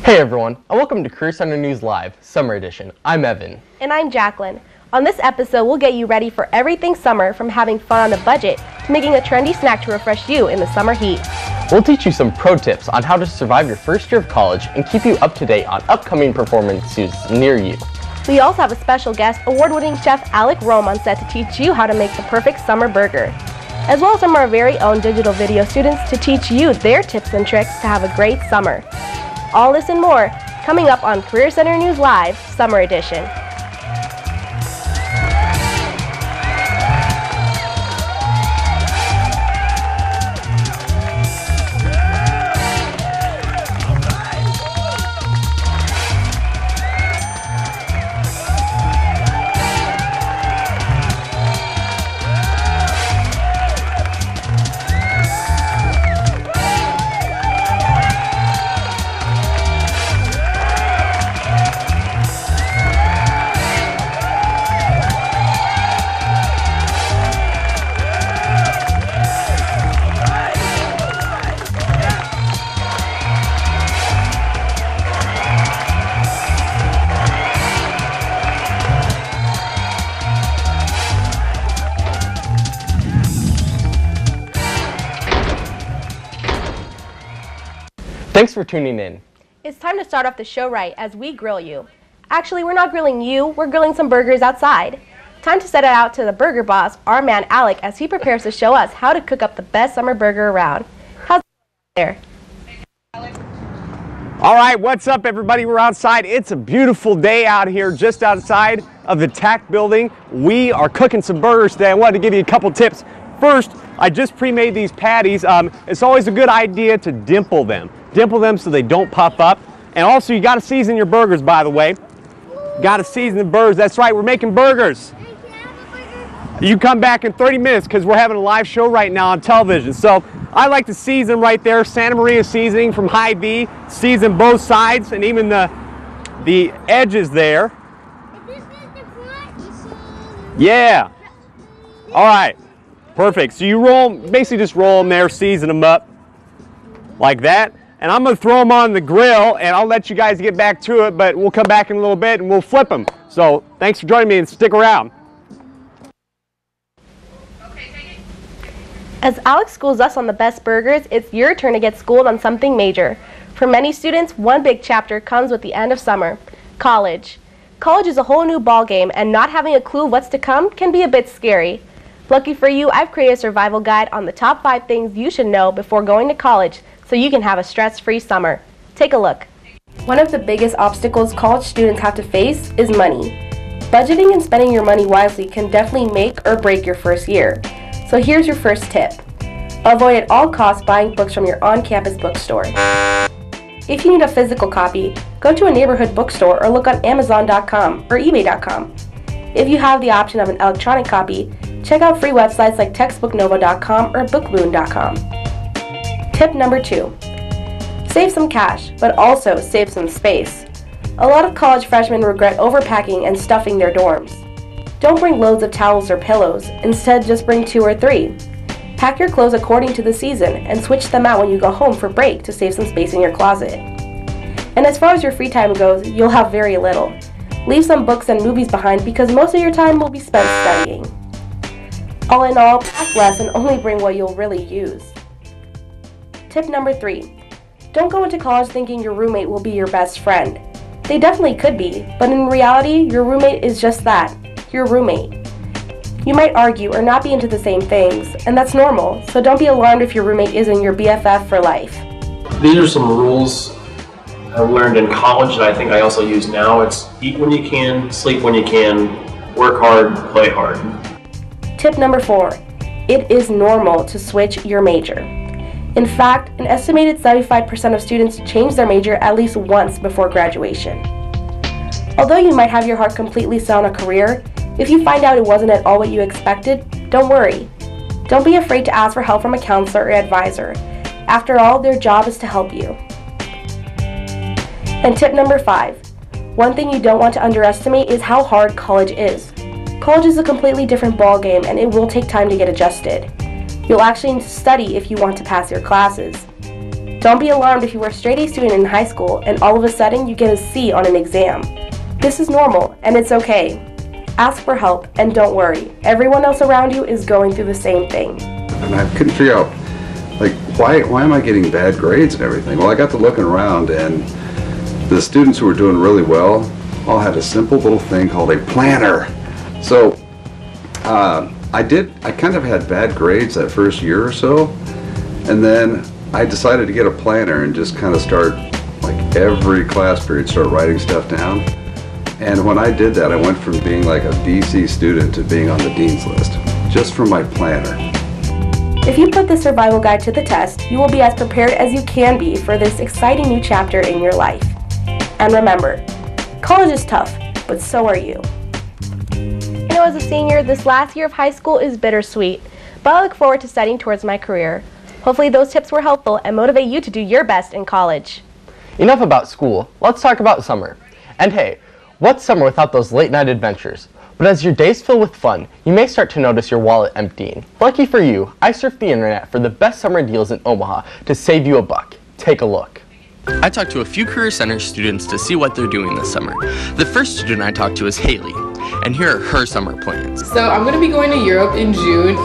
Hey everyone, and welcome to Career Center News Live, Summer Edition. I'm Evan. And I'm Jacqueline. On this episode, we'll get you ready for everything summer, from having fun on a budget to making a trendy snack to refresh you in the summer heat. We'll teach you some pro tips on how to survive your first year of college and keep you up to date on upcoming performances near you. We also have a special guest, award-winning chef Alec Rome, on set to teach you how to make the perfect summer burger, as well as some of our very own digital video students to teach you their tips and tricks to have a great summer. All this and more coming up on Career Center News Live, Summer Edition. Thanks for tuning in. It's time to start off the show right as we grill you. Actually, we're not grilling you, we're grilling some burgers outside. Time to set it out to the burger boss, our man Alec, as he prepares to show us how to cook up the best summer burger around. How's it there? All right, what's up everybody? We're outside. It's a beautiful day out here just outside of the TAC building. We are cooking some burgers today. I wanted to give you a couple tips. First, I just pre-made these patties. It's always a good idea to dimple them. Dimple them so they don't puff up. And also, you got to season your burgers, by the way. Got to season the burgers. That's right, we're making burgers. You come back in 30 minutes because we're having a live show right now on television. So I like to season right there. Santa Maria seasoning from Hy-Vee. Season both sides and even the edges there. Yeah. All right. Perfect. So you basically just roll them there, season them up like that. And I'm going to throw them on the grill, and I'll let you guys get back to it, but we'll come back in a little bit and we'll flip them. So thanks for joining me, and stick around. As Alex schools us on the best burgers, it's your turn to get schooled on something major. For many students, one big chapter comes with the end of summer: college. College is a whole new ballgame, and not having a clue what's to come can be a bit scary. Lucky for you, I've created a survival guide on the top 5 things you should know before going to college so you can have a stress-free summer. Take a look. One of the biggest obstacles college students have to face is money. Budgeting and spending your money wisely can definitely make or break your first year. So here's your first tip. Avoid at all costs buying books from your on-campus bookstore. If you need a physical copy, go to a neighborhood bookstore or look on Amazon.com or eBay.com. If you have the option of an electronic copy, check out free websites like textbooknova.com or bookloon.com. Tip number 2. Save some cash, but also save some space. A lot of college freshmen regret overpacking and stuffing their dorms. Don't bring loads of towels or pillows. Instead, just bring 2 or 3. Pack your clothes according to the season and switch them out when you go home for break to save some space in your closet. And as far as your free time goes, you'll have very little. Leave some books and movies behind because most of your time will be spent studying. All in all, pack less and only bring what you'll really use. Tip number 3. Don't go into college thinking your roommate will be your best friend. They definitely could be, but in reality, your roommate is just that, your roommate. You might argue or not be into the same things, and that's normal, so don't be alarmed if your roommate isn't your BFF for life. These are some rules I learned in college that I think I also use now. It's eat when you can, sleep when you can, work hard, play hard. Tip number 4. It is normal to switch your major. In fact, an estimated 75% of students change their major at least once before graduation. Although you might have your heart completely set on a career, if you find out it wasn't at all what you expected, don't worry. Don't be afraid to ask for help from a counselor or advisor. After all, their job is to help you. And tip number 5. One thing you don't want to underestimate is how hard college is. College is a completely different ballgame, and it will take time to get adjusted. You'll actually need to study if you want to pass your classes. Don't be alarmed if you were a straight-A student in high school and all of a sudden you get a C on an exam. This is normal, and it's okay. Ask for help, and don't worry. Everyone else around you is going through the same thing. And I couldn't figure out, like, why am I getting bad grades and everything? Well, I got to looking around, and the students who were doing really well all had a simple little thing called a planner. So I kind of had bad grades that first year or so, and then I decided to get a planner and just kind of start, like, every class period, start writing stuff down. And when I did that, I went from being like a BC student to being on the dean's list, just from my planner. If you put the survival guide to the test, you will be as prepared as you can be for this exciting new chapter in your life. And remember, college is tough, but so are you. I know as a senior, this last year of high school is bittersweet, but I look forward to studying towards my career. Hopefully those tips were helpful and motivate you to do your best in college. Enough about school, let's talk about summer. And hey, what's summer without those late night adventures? But as your days fill with fun, you may start to notice your wallet emptying. Lucky for you, I surfed the internet for the best summer deals in Omaha to save you a buck. Take a look. I talked to a few Career Center students to see what they're doing this summer. The first student I talked to is Haley, and here are her summer plans. So I'm going to be going to Europe in June.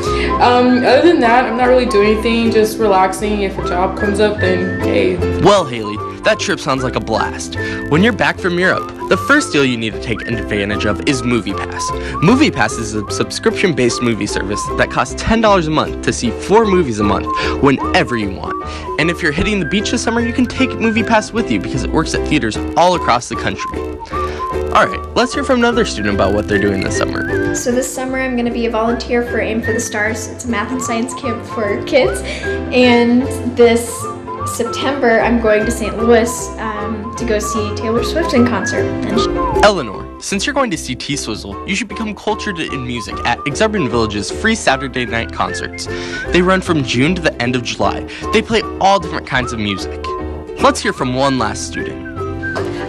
Other than that, I'm not really doing anything, just relaxing. If a job comes up, then hey. Well, Haley, that trip sounds like a blast. When you're back from Europe, the first deal you need to take advantage of is MoviePass. MoviePass is a subscription-based movie service that costs $10 a month to see 4 movies a month whenever you want. And if you're hitting the beach this summer, you can take MoviePass with you because it works at theaters all across the country. Alright, let's hear from another student about what they're doing this summer. So this summer I'm going to be a volunteer for Aim for the Stars. It's a math and science camp for kids. And this September I'm going to St. Louis to go see Taylor Swift in concert. Eleanor, since you're going to see T-Swizzle, you should become cultured in music at Exarban Village's free Saturday night concerts. They run from June to the end of July. They play all different kinds of music. Let's hear from one last student.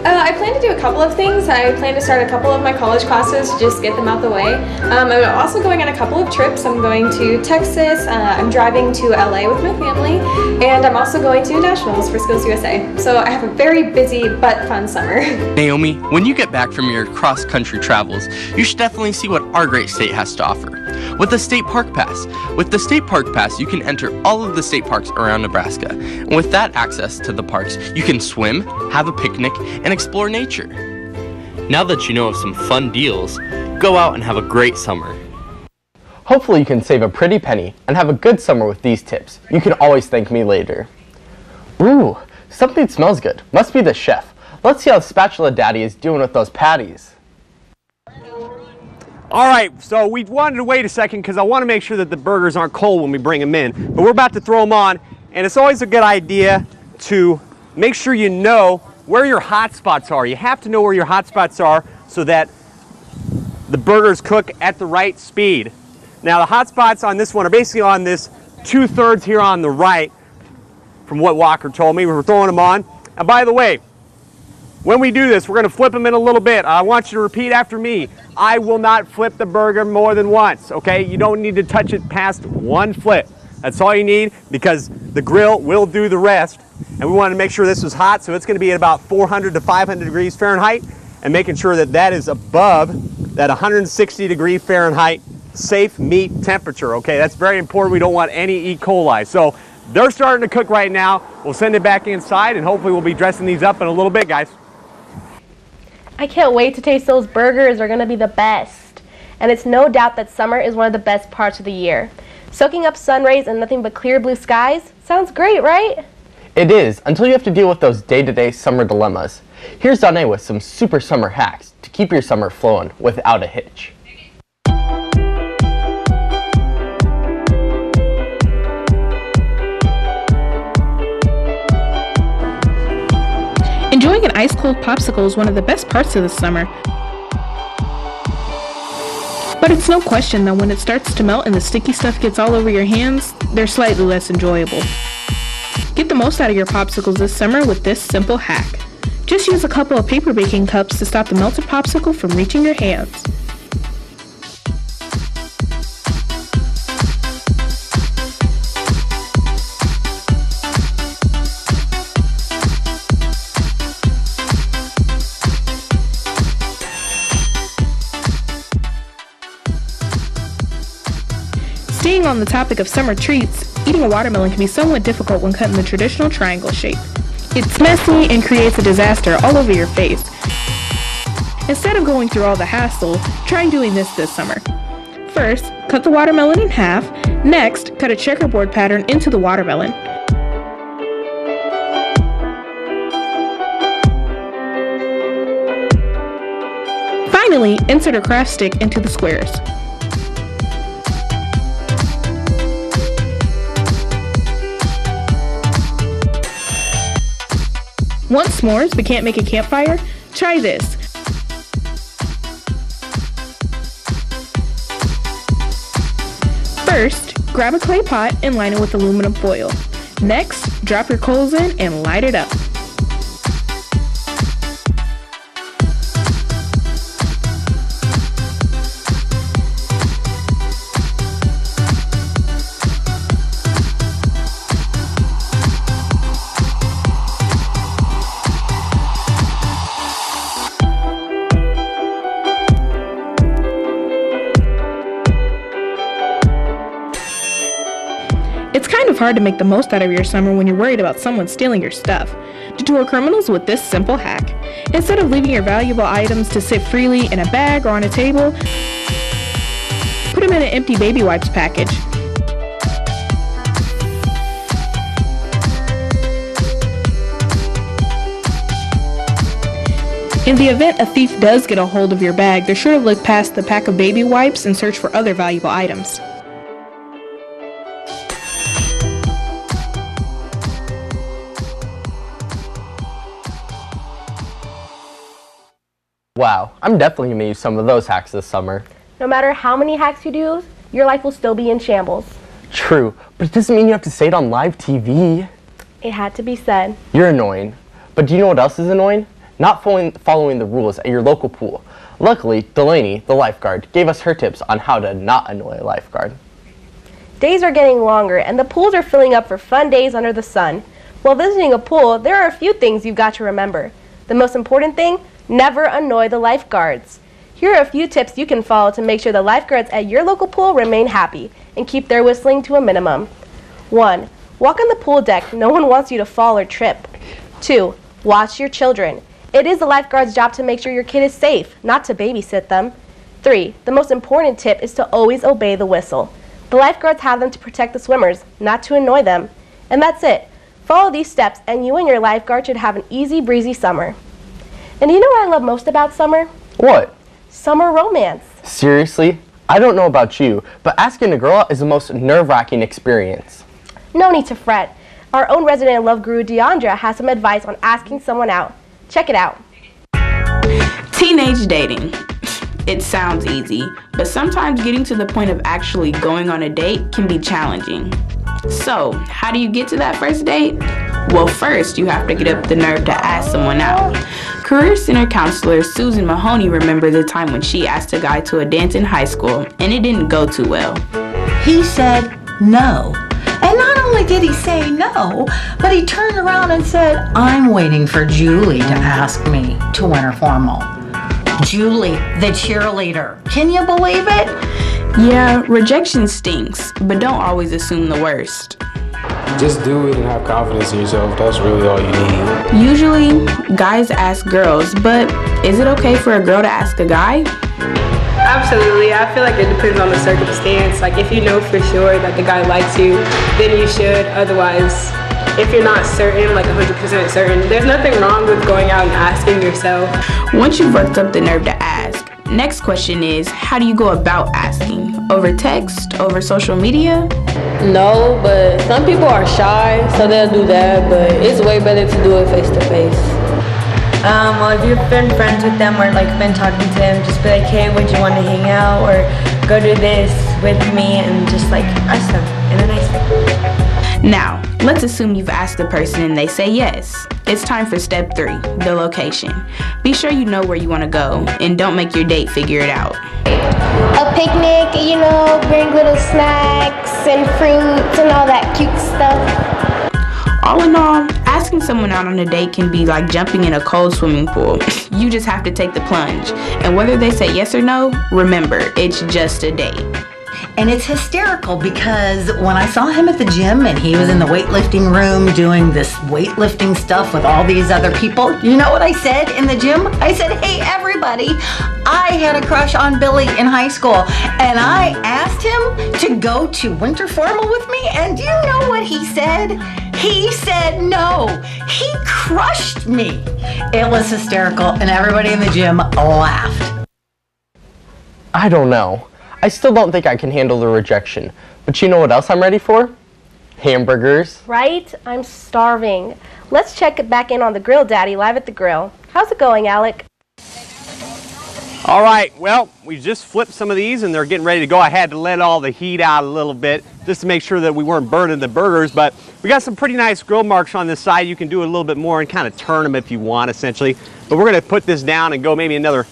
I plan to do a couple of things. I plan to start a couple of my college classes, just get them out the way. I'm also going on a couple of trips. I'm going to Texas, I'm driving to LA with my family, and I'm also going to nationals for Skills USA. So I have a very busy but fun summer. Naomi, when you get back from your cross-country travels, you should definitely see what our great state has to offer. With the State Park Pass. With the State Park Pass, you can enter all of the state parks around Nebraska. And with that access to the parks, you can swim, have a picnic, and explore nature. Now that you know of some fun deals, go out and have a great summer. Hopefully you can save a pretty penny and have a good summer with these tips. You can always thank me later. Ooh, something smells good. Must be the chef. Let's see how Spatula Daddy is doing with those patties. All right, so we wanted to wait a second because I want to make sure that the burgers aren't cold when we bring them in. But we're about to throw them on, and it's always a good idea to make sure you know where your hot spots are. You have to know where your hot spots are so that the burgers cook at the right speed. Now the hot spots on this one are basically on this 2/3 here on the right, from what Walker told me. We're throwing them on. And by the way, when we do this, we're going to flip them in a little bit. I want you to repeat after me. I will not flip the burger more than once, okay? You don't need to touch it past one flip. That's all you need because the grill will do the rest. And we wanted to make sure this was hot, so it's going to be at about 400 to 500 degrees Fahrenheit, and making sure that that is above that 160 degree Fahrenheit safe meat temperature, okay? That's very important. We don't want any E. coli. So they're starting to cook right now. We'll send it back inside, and hopefully we'll be dressing these up in a little bit, guys. I can't wait to taste those burgers. They're going to be the best. And it's no doubt that summer is one of the best parts of the year. Soaking up sun rays and nothing but clear blue skies sounds great, right? It is, until you have to deal with those day-to-day summer dilemmas. Here's Danae with some super summer hacks to keep your summer flowing without a hitch. Enjoying an ice-cold popsicle is one of the best parts of the summer. But it's no question that when it starts to melt and the sticky stuff gets all over your hands, they're slightly less enjoyable. Get the most out of your popsicles this summer with this simple hack. Just use a couple of paper baking cups to stop the melted popsicle from reaching your hands. Being on the topic of summer treats, eating a watermelon can be somewhat difficult when cut in the traditional triangle shape. It's messy and creates a disaster all over your face. Instead of going through all the hassle, try doing this summer. First, cut the watermelon in half. Next, cut a checkerboard pattern into the watermelon. Finally, insert a craft stick into the squares. Want s'mores but can't make a campfire? Try this. First, grab a clay pot and line it with aluminum foil. Next, drop your coals in and light it up. It's kind of hard to make the most out of your summer when you're worried about someone stealing your stuff. Deter criminals with this simple hack. Instead of leaving your valuable items to sit freely in a bag or on a table, put them in an empty baby wipes package. In the event a thief does get a hold of your bag, they're sure to look past the pack of baby wipes and search for other valuable items. Wow, I'm definitely going to use some of those hacks this summer. No matter how many hacks you do, your life will still be in shambles. True, but it doesn't mean you have to say it on live TV. It had to be said. You're annoying. But do you know what else is annoying? Not following the rules at your local pool. Luckily, Delaney, the lifeguard, gave us her tips on how to not annoy a lifeguard. Days are getting longer and the pools are filling up for fun days under the sun. While visiting a pool, there are a few things you've got to remember. The most important thing, never annoy the lifeguards. Here are a few tips you can follow to make sure the lifeguards at your local pool remain happy and keep their whistling to a minimum. 1. Walk on the pool deck. No one wants you to fall or trip. 2. Watch your children. It is the lifeguard's job to make sure your kid is safe, not to babysit them. 3. The most important tip is to always obey the whistle. The lifeguards have them to protect the swimmers, not to annoy them. And that's it. Follow these steps and you and your lifeguard should have an easy breezy summer. And you know what I love most about summer? What? Summer romance. Seriously? I don't know about you, but asking a girl out is the most nerve-wracking experience. No need to fret. Our own resident love guru Deandra has some advice on asking someone out. Check it out. Teenage dating. It sounds easy, but sometimes getting to the point of actually going on a date can be challenging. So, how do you get to that first date? Well, first, you have to get up the nerve to ask someone out. Career Center counselor Susan Mahoney remembers the time when she asked a guy to a dance in high school, and it didn't go too well. He said no. And not only did he say no, but he turned around and said, I'm waiting for Julie to ask me to winter formal. Julie, the cheerleader. Can you believe it? Yeah, rejection stinks, but don't always assume the worst. Just do it and have confidence in yourself. That's really all you need. Usually, guys ask girls, but is it okay for a girl to ask a guy? Absolutely. I feel like it depends on the circumstance. Like, if you know for sure that the guy likes you, then you should. Otherwise, if you're not certain, like 100% certain, there's nothing wrong with going out and asking yourself. Once you've worked up the nerve to ask, next question is, how do you go about asking? Over text? Over social media? No, but some people are shy, so they'll do that, but it's way better to do it face to face. Well, if you've been friends with them or like been talking to them, just be like, hey, would you want to hang out or go do this with me, and just like ask them in a nice way. Now, let's assume you've asked the person and they say yes. It's time for step 3, the location. Be sure you know where you want to go and don't make your date figure it out. A picnic, you know, bring little snacks and fruits and all that cute stuff. All in all, asking someone out on a date can be like jumping in a cold swimming pool. You just have to take the plunge. And whether they say yes or no, remember, it's just a date. And it's hysterical because when I saw him at the gym and he was in the weightlifting room doing this weightlifting stuff with all these other people, you know what I said in the gym? I said, hey everybody, I had a crush on Billy in high school and I asked him to go to winter formal with me, and do you know what he said? He said no. He crushed me. It was hysterical and everybody in the gym laughed. I don't know. I still don't think I can handle the rejection. But you know what else I'm ready for? Hamburgers. Right? I'm starving. Let's check back in on the Grill Daddy live at the grill. How's it going, Alec? All right, well, we just flipped some of these and they're getting ready to go. I had to let all the heat out a little bit just to make sure that we weren't burning the burgers, but we got some pretty nice grill marks on this side. You can do a little bit more and kind of turn them if you want, essentially. But we're gonna put this down and go maybe another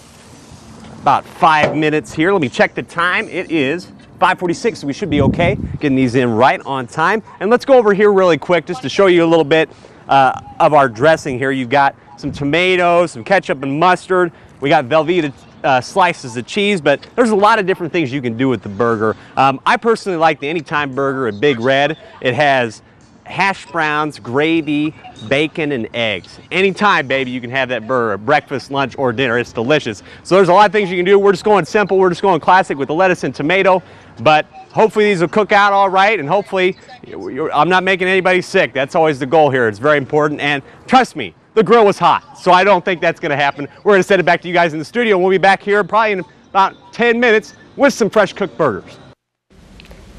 about 5 minutes here. Let me check the time. It is 5:46, so we should be okay getting these in right on time. And let's go over here really quick just to show you a little bit of our dressing here. You've got some tomatoes, some ketchup and mustard. We got Velveeta slices of cheese, but there's a lot of different things you can do with the burger. I personally like the Anytime Burger at Big Red. It has hash browns, gravy, bacon, and eggs. Anytime, baby, you can have that burger, breakfast, lunch, or dinner. It's delicious. So there's a lot of things you can do. We're just going simple. We're just going classic with the lettuce and tomato, but hopefully these will cook out all right, and hopefully I'm not making anybody sick. That's always the goal here. It's very important, and trust me, the grill was hot, so I don't think that's going to happen. We're going to send it back to you guys in the studio. We'll be back here probably in about 10 minutes with some fresh cooked burgers.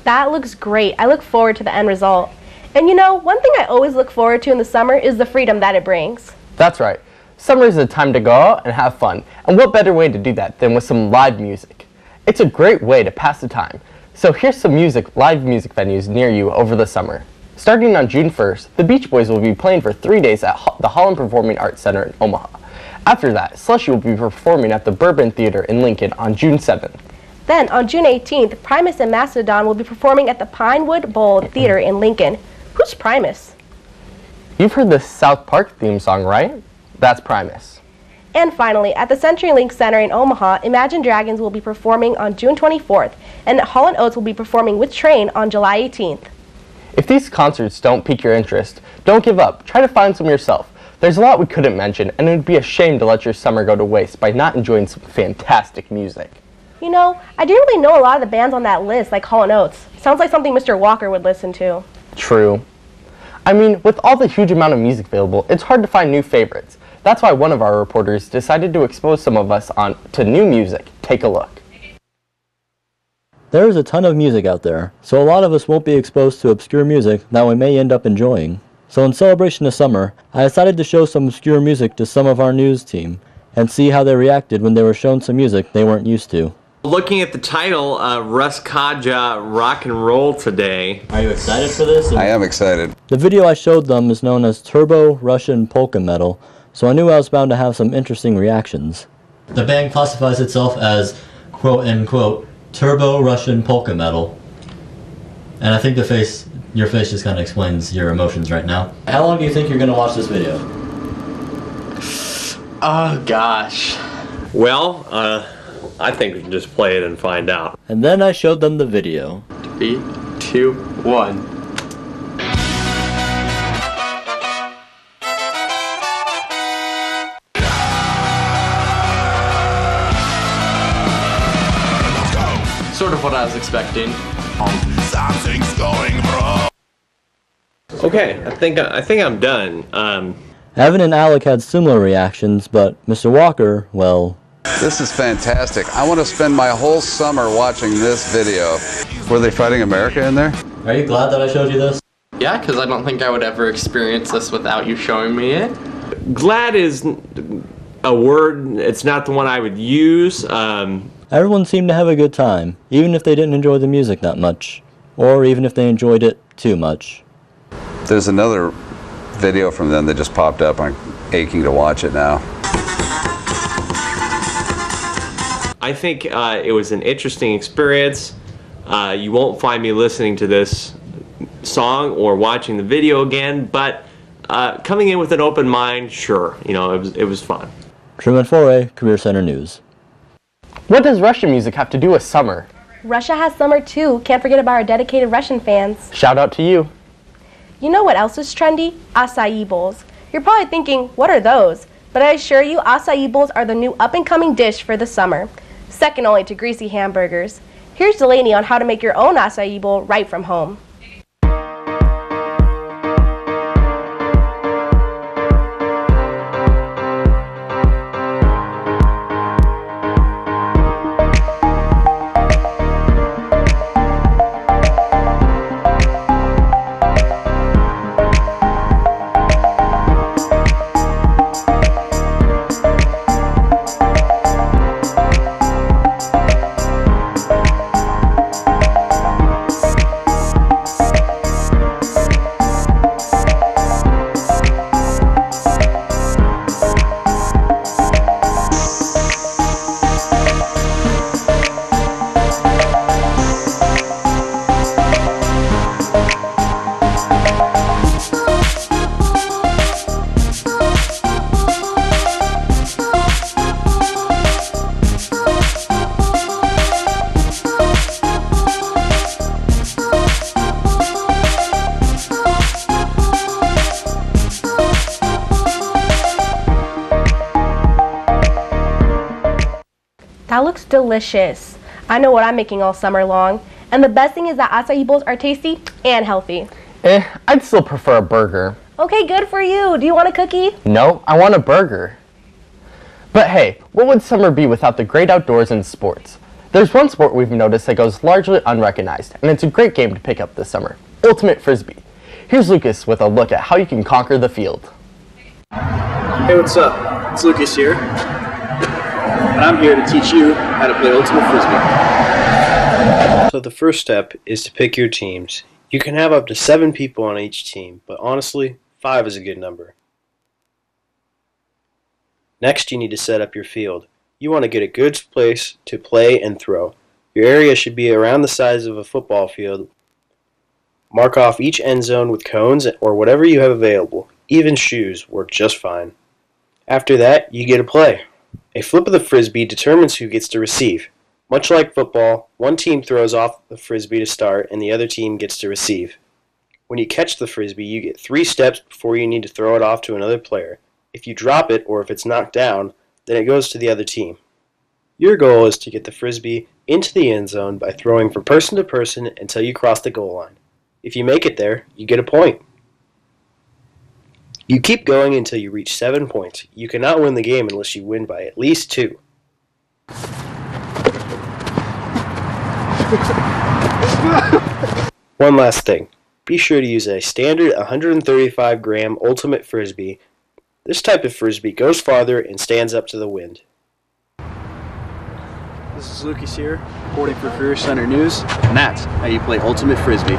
That looks great. I look forward to the end result. And you know, one thing I always look forward to in the summer is the freedom that it brings. That's right. Summer is a time to go out and have fun. And what better way to do that than with some live music? It's a great way to pass the time. So here's some live music venues near you over the summer. Starting on June 1st, the Beach Boys will be playing for 3 days at the Holland Performing Arts Center in Omaha. After that, Slushy will be performing at the Bourbon Theater in Lincoln on June 7th. Then, on June 18th, Primus and Mastodon will be performing at the Pinewood Bowl Theater in Lincoln. Who's Primus? You've heard the South Park theme song, right? That's Primus. And finally, at the CenturyLink Center in Omaha, Imagine Dragons will be performing on June 24th, and Hall & Oates will be performing with Train on July 18th. If these concerts don't pique your interest, don't give up. Try to find some yourself. There's a lot we couldn't mention, and it would be a shame to let your summer go to waste by not enjoying some fantastic music. You know, I didn't really know a lot of the bands on that list, like Hall & Oates. Sounds like something Mr. Walker would listen to. True. I mean, with all the huge amount of music available, it's hard to find new favorites. That's why one of our reporters decided to expose some of us to new music. Take a look. There is a ton of music out there, so a lot of us won't be exposed to obscure music that we may end up enjoying. So in celebration of summer, I decided to show some obscure music to some of our news team, and see how they reacted when they were shown some music they weren't used to. Looking at the title, Russ Kaja Rock and Roll Today. Are you excited for this? I am excited. The video I showed them is known as Turbo Russian Polka Metal, so I knew I was bound to have some interesting reactions. The band classifies itself as quote-unquote Turbo Russian Polka Metal. And I think your face just kind of explains your emotions right now. How long do you think you're going to watch this video? Oh gosh. Well, I think we can just play it and find out. And then I showed them the video. 3, 2, 1. Sort of what I was expecting. Something's going wrong. Okay, I think I'm done. Evan and Alec had similar reactions, but Mr. Walker, well... This is fantastic. I want to spend my whole summer watching this video. Were they fighting America in there? Are you glad that I showed you this? Yeah, because I don't think I would ever experience this without you showing me it. Glad is a word, it's not the one I would use. Everyone seemed to have a good time, even if they didn't enjoy the music that much, or even if they enjoyed it too much. There's another video from them that just popped up. I'm aching to watch it now. I think it was an interesting experience. You won't find me listening to this song or watching the video again, but coming in with an open mind, sure, you know, it was fun. Truman Foray, Career Center News. What does Russian music have to do with summer? Russia has summer too. Can't forget about our dedicated Russian fans. Shout out to you. You know what else is trendy? Acai bowls. You're probably thinking, what are those? But I assure you, acai bowls are the new up-and-coming dish for the summer. Second only to greasy hamburgers. Here's Delaney on how to make your own acai bowl right from home. That looks delicious. I know what I'm making all summer long. And the best thing is that acai bowls are tasty and healthy. I'd still prefer a burger. Okay, good for you. Do you want a cookie? No, I want a burger. But hey, what would summer be without the great outdoors and sports? There's one sport we've noticed that goes largely unrecognized, and it's a great game to pick up this summer: Ultimate Frisbee. Here's Lucas with a look at how you can conquer the field. Hey, what's up? It's Lucas here, and I'm here to teach you how to play Ultimate Frisbee. So the first step is to pick your teams. You can have up to 7 people on each team, but honestly, 5 is a good number. Next, you need to set up your field. You want to get a good place to play and throw. Your area should be around the size of a football field. Mark off each end zone with cones or whatever you have available. Even shoes work just fine. After that, you get to play. A flip of the Frisbee determines who gets to receive. Much like football, one team throws off the Frisbee to start and the other team gets to receive. When you catch the Frisbee, you get 3 steps before you need to throw it off to another player. If you drop it or if it's knocked down, then it goes to the other team. Your goal is to get the Frisbee into the end zone by throwing from person to person until you cross the goal line. If you make it there, you get a point. You keep going until you reach 7 points. You cannot win the game unless you win by at least 2. One last thing. Be sure to use a standard 135-gram Ultimate Frisbee. This type of Frisbee goes farther and stands up to the wind. This is Lucas here, reporting for Career Center News, and that's how you play Ultimate Frisbee.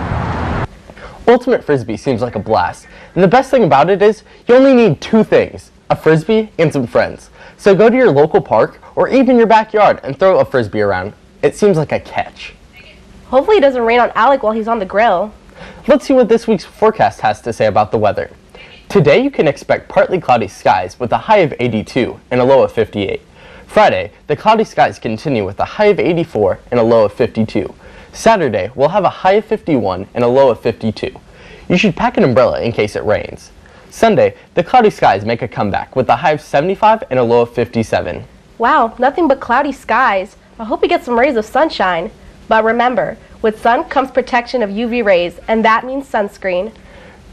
Ultimate Frisbee seems like a blast, and the best thing about it is you only need 2 things: a Frisbee and some friends. So go to your local park or even your backyard and throw a Frisbee around. It seems like a catch. Hopefully it doesn't rain on Alec while he's on the grill. Let's see what this week's forecast has to say about the weather. Today you can expect partly cloudy skies with a high of 82 and a low of 58. Friday, the cloudy skies continue with a high of 84 and a low of 52. Saturday, we'll have a high of 51 and a low of 52. You should pack an umbrella in case it rains. Sunday, the cloudy skies make a comeback with a high of 75 and a low of 57. Wow, nothing but cloudy skies. I hope we get some rays of sunshine. But remember, with sun comes protection of UV rays, and that means sunscreen.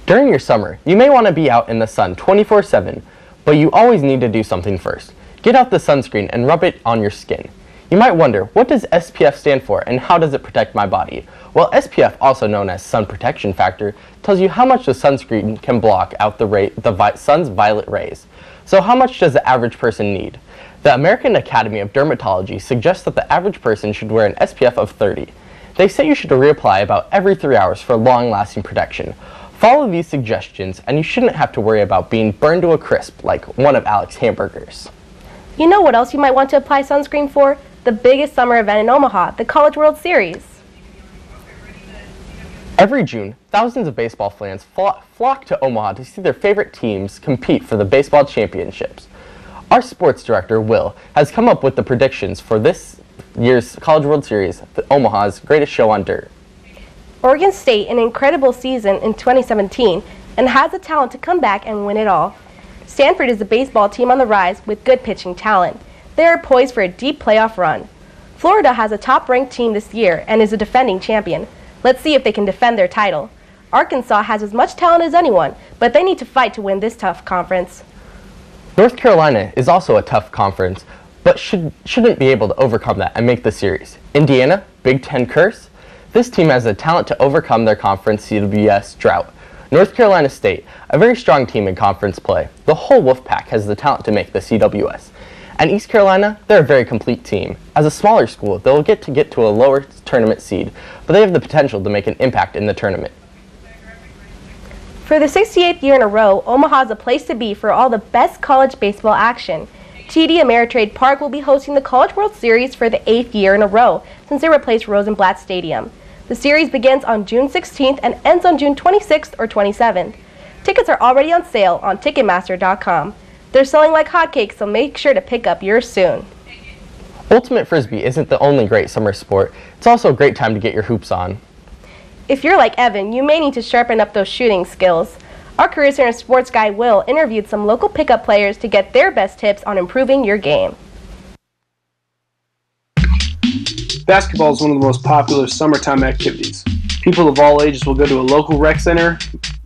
During your summer, you may want to be out in the sun 24/7, but you always need to do something first. Get out the sunscreen and rub it on your skin. You might wonder, what does SPF stand for and how does it protect my body? Well, SPF, also known as sun protection factor, tells you how much the sunscreen can block out the sun's violet rays. So how much does the average person need? The American Academy of Dermatology suggests that the average person should wear an SPF of 30. They say you should reapply about every 3 hours for long-lasting protection. Follow these suggestions and you shouldn't have to worry about being burned to a crisp like one of Alec's hamburgers. You know what else you might want to apply sunscreen for? The biggest summer event in Omaha, the College World Series. Every June, thousands of baseball fans flock to Omaha to see their favorite teams compete for the baseball championships. Our sports director, Will, has come up with the predictions for year's College World Series, the Omaha's greatest show on dirt. Oregon State an incredible season in 2017 and has the talent to come back and win it all. Stanford is a baseball team on the rise with good pitching talent. They are poised for a deep playoff run. Florida has a top-ranked team this year and is a defending champion. Let's see if they can defend their title. Arkansas has as much talent as anyone, but they need to fight to win this tough conference. North Carolina is also a tough conference, but shouldn't be able to overcome that and make the series. Indiana, Big Ten curse. This team has the talent to overcome their conference CWS drought. North Carolina State, a very strong team in conference play. The whole Wolfpack has the talent to make the CWS. And East Carolina, they're a very complete team. As a smaller school, they'll get to a lower tournament seed, but they have the potential to make an impact in the tournament. For the 68th year in a row, Omaha is a place to be for all the best college baseball action. TD Ameritrade Park will be hosting the College World Series for the 8th year in a row since they replaced Rosenblatt Stadium. The series begins on June 16th and ends on June 26th or 27th. Tickets are already on sale on Ticketmaster.com. They're selling like hotcakes, so make sure to pick up yours soon. Ultimate Frisbee isn't the only great summer sport. It's also a great time to get your hoops on. If you're like Evan, you may need to sharpen up those shooting skills. Our Career Center sports guy Will interviewed some local pickup players to get their best tips on improving your game. Basketball is one of the most popular summertime activities. People of all ages will go to a local rec center,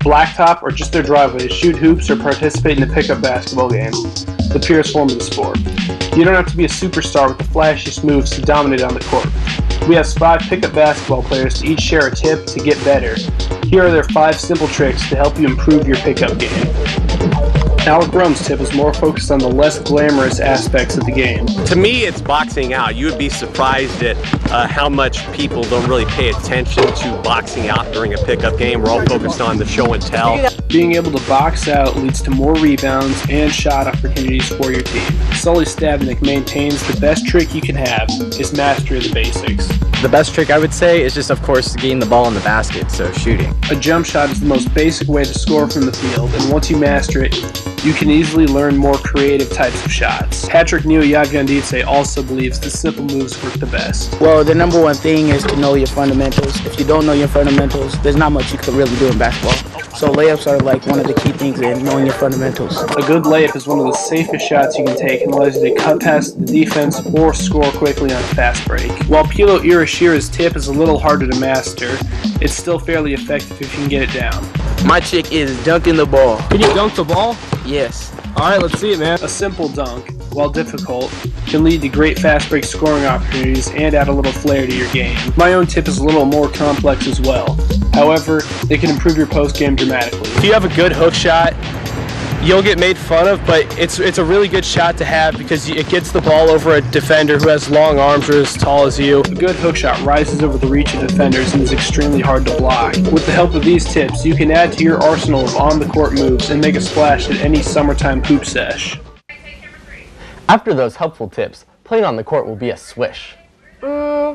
blacktop, or just their driveway to shoot hoops or participate in a pickup basketball game, the purest form of the sport. You don't have to be a superstar with the flashiest moves to dominate on the court. We have 5 pickup basketball players to each share a tip to get better. Here are their 5 simple tricks to help you improve your pickup game. Alec Rum's tip is more focused on the less glamorous aspects of the game. To me, it's boxing out. You would be surprised at how much people don't really pay attention to boxing out during a pickup game. We're all focused on the show and tell. Being able to box out leads to more rebounds and shot opportunities for your team. Sully Stavnik maintains the best trick you can have is mastery of the basics. The best trick I would say is just, of course, getting the ball in the basket, so shooting. A jump shot is the most basic way to score from the field, and once you master it, you can easily learn more creative types of shots. Patrick Newayaganditse also believes the simple moves work the best. Well, the number one thing is to know your fundamentals. If you don't know your fundamentals, there's not much you can really do in basketball. So layups are like one of the key things in knowing your fundamentals. A good layup is one of the safest shots you can take and allows you to cut past the defense or score quickly on a fast break. While Pilo Irashira's tip is a little harder to master, it's still fairly effective if you can get it down. My trick is dunking the ball. Can you dunk the ball? Yes. Alright, let's see it, man. A simple dunk, while difficult, can lead to great fast break scoring opportunities and add a little flair to your game. My own tip is a little more complex as well. However, it can improve your post game dramatically. If you have a good hook shot, you'll get made fun of, but it's a really good shot to have because it gets the ball over a defender who has long arms or as tall as you. A good hook shot rises over the reach of defenders and is extremely hard to block. With the help of these tips, you can add to your arsenal of on-the-court moves and make a splash at any summertime hoop sesh. After those helpful tips, playing on the court will be a swish.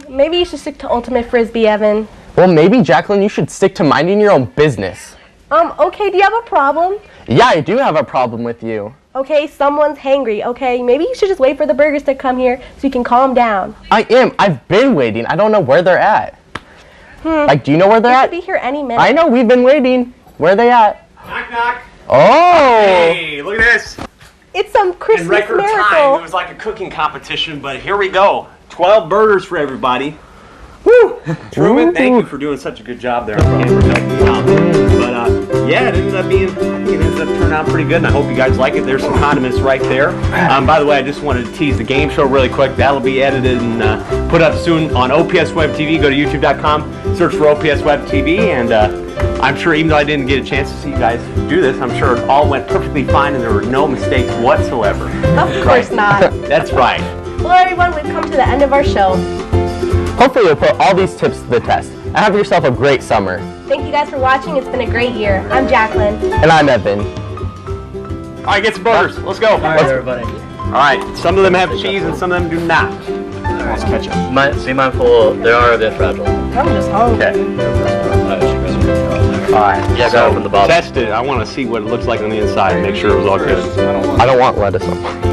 Maybe you should stick to Ultimate Frisbee, Evan. Well, maybe, Jacqueline, you should stick to minding your own business. Okay, do you have a problem? Yeah, I do have a problem with you. Okay, someone's hangry, okay? Maybe you should just wait for the burgers to come here so you can calm down. I am. I've been waiting. I don't know where they're at. Like, do you know where they're at? They should be here any minute. I know, we've been waiting. Where are they at? Knock, knock. Oh! Hey, look at this. It's some Christmas In record miracle. time, it was like a cooking competition, but here we go. 12 burgers for everybody. Woo! Truman, thank you for doing such a good job there on camera, helping me out. But yeah, it ended up turning out pretty good, and I hope you guys like it. There's some condiments right there. By the way, I just wanted to tease the game show really quick. That'll be edited and put up soon on OPS Web TV. Go to youtube.com, search for OPS Web TV, and I'm sure even though I didn't get a chance to see you guys do this, I'm sure it all went perfectly fine and there were no mistakes whatsoever. Of course not. That's right. Well, everyone, we've come to the end of our show. Hopefully you'll put all these tips to the test and have yourself a great summer. Thank you guys for watching. It's been a great year. I'm Jacqueline. And I'm Evan. All right, get some burgers. Let's go. All right, everybody. All right, some of them have cheese and some of them do not. Let's catch up. Be mindful, they are a bit fragile. I'm just hungry. All right, Yeah, go open the bottle. test it. I want to see what it looks like on the inside and make sure it was all good. I don't want lettuce on.